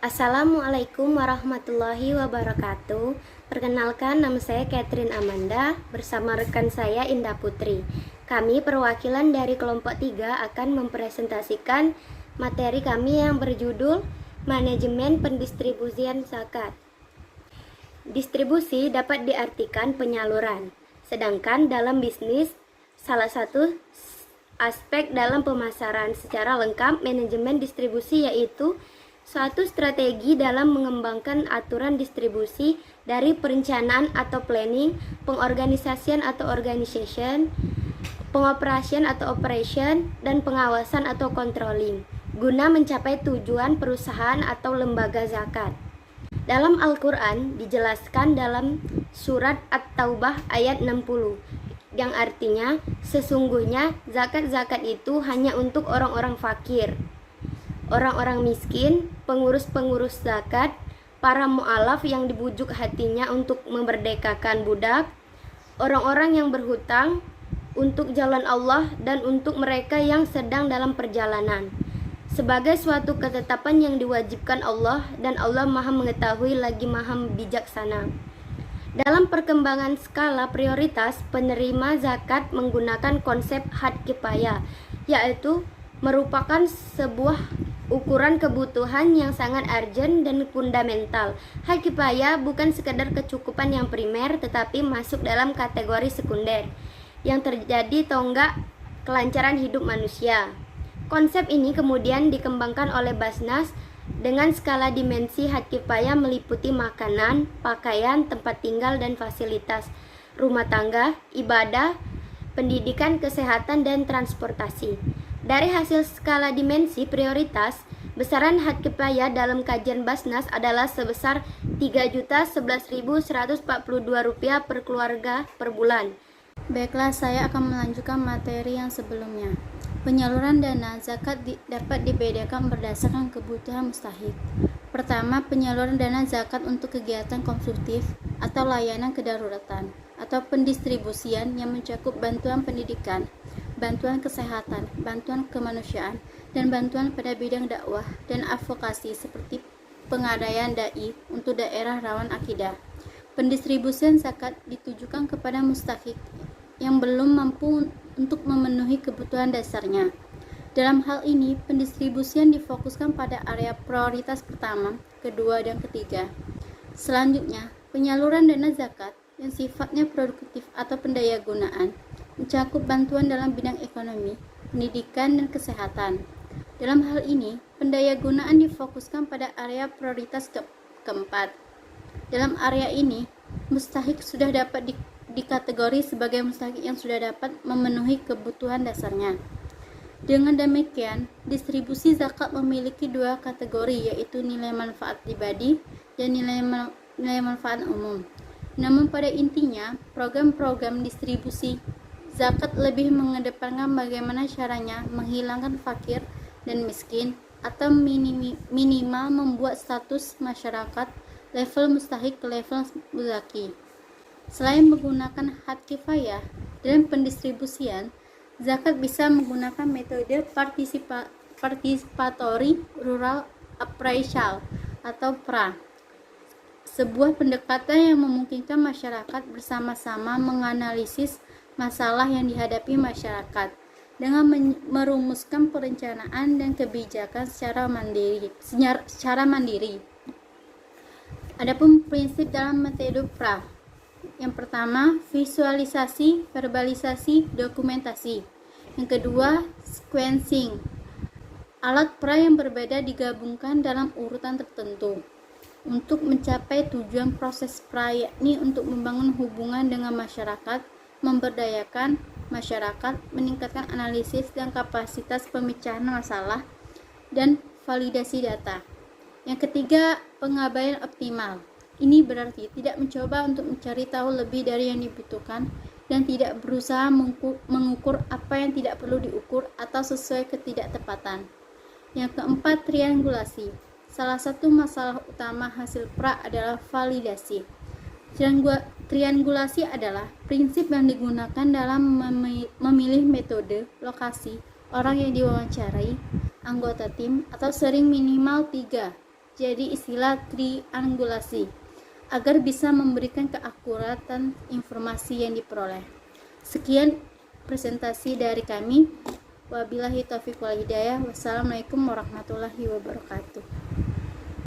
Assalamualaikum warahmatullahi wabarakatuh. Perkenalkan, nama saya Catherine Amanda bersama rekan saya Indah Putri. Kami perwakilan dari kelompok 3 akan mempresentasikan materi kami yang berjudul Manajemen Pendistribusian Zakat. Distribusi dapat diartikan penyaluran, sedangkan dalam bisnis salah satu aspek dalam pemasaran secara lengkap manajemen distribusi yaitu suatu strategi dalam mengembangkan aturan distribusi dari perencanaan atau planning, pengorganisasian atau organization, pengoperasian atau operation, dan pengawasan atau controlling, guna mencapai tujuan perusahaan atau lembaga zakat. Dalam Al-Quran dijelaskan dalam surat At-Taubah ayat 60, yang artinya sesungguhnya zakat-zakat itu hanya untuk orang-orang fakir, orang-orang miskin, pengurus-pengurus zakat, para mu'alaf yang dibujuk hatinya untuk memerdekakan budak, orang-orang yang berhutang untuk jalan Allah, dan untuk mereka yang sedang dalam perjalanan, sebagai suatu ketetapan yang diwajibkan Allah, dan Allah Maha Mengetahui lagi Maha Bijaksana. Dalam perkembangan skala prioritas, penerima zakat menggunakan konsep had kifayah, yaitu merupakan sebuah ukuran kebutuhan yang sangat urgent dan fundamental. Had kifayah bukan sekadar kecukupan yang primer, tetapi masuk dalam kategori sekunder yang terjadi tonggak kelancaran hidup manusia. Konsep ini kemudian dikembangkan oleh Basnas dengan skala dimensi had kifayah meliputi makanan, pakaian, tempat tinggal dan fasilitas rumah tangga, ibadah, pendidikan, kesehatan, dan transportasi. Dari hasil skala dimensi prioritas, besaran had kifayah dalam kajian Basnas adalah sebesar Rp3.011.142 per keluarga per bulan. Baiklah, saya akan melanjutkan materi yang sebelumnya. Penyaluran dana zakat dapat dibedakan berdasarkan kebutuhan mustahik. Pertama, penyaluran dana zakat untuk kegiatan konsumtif atau layanan kedaruratan, atau pendistribusian yang mencakup bantuan pendidikan, bantuan kesehatan, bantuan kemanusiaan, dan bantuan pada bidang dakwah dan advokasi seperti pengadaan dai untuk daerah rawan akidah. Pendistribusian zakat ditujukan kepada mustahik yang belum mampu untuk memenuhi kebutuhan dasarnya. Dalam hal ini, pendistribusian difokuskan pada area prioritas pertama, kedua, dan ketiga. Selanjutnya, penyaluran dana zakat yang sifatnya produktif atau pendayagunaan mencakup bantuan dalam bidang ekonomi, pendidikan, dan kesehatan. Dalam hal ini, pendayagunaan difokuskan pada area prioritas keempat. Dalam area ini, mustahik sudah dapat dikategori sebagai mustahik yang sudah dapat memenuhi kebutuhan dasarnya. Dengan demikian, distribusi zakat memiliki dua kategori, yaitu nilai manfaat pribadi dan nilai manfaat umum. Namun pada intinya, program-program distribusi zakat lebih mengedepankan bagaimana caranya menghilangkan fakir dan miskin, atau minimal membuat status masyarakat level mustahik ke level muzaki. Selain menggunakan had kifayah dalam pendistribusian, zakat bisa menggunakan metode participatory rural appraisal atau PRA, sebuah pendekatan yang memungkinkan masyarakat bersama-sama menganalisis masalah yang dihadapi masyarakat dengan merumuskan perencanaan dan kebijakan secara mandiri. Adapun prinsip dalam metode PRA, yang pertama, visualisasi, verbalisasi, dokumentasi. Yang kedua, sequencing. Alat PRA yang berbeda digabungkan dalam urutan tertentu untuk mencapai tujuan proses PRA, yakni untuk membangun hubungan dengan masyarakat, memberdayakan masyarakat, meningkatkan analisis dan kapasitas pemecahan masalah, dan validasi data. Yang ketiga, pengabaian optimal. Ini berarti tidak mencoba untuk mencari tahu lebih dari yang dibutuhkan dan tidak berusaha mengukur apa yang tidak perlu diukur atau sesuai ketidaktepatan. Yang keempat, triangulasi. Salah satu masalah utama hasil PRA adalah validasi. Triangulasi adalah prinsip yang digunakan dalam memilih metode, lokasi, orang yang diwawancarai, anggota tim, atau sering minimal 3 jadi istilah triangulasi agar bisa memberikan keakuratan informasi yang diperoleh. Sekian presentasi dari kami. Wabillahi taufiq wal hidayah. Wassalamualaikum warahmatullahi wabarakatuh.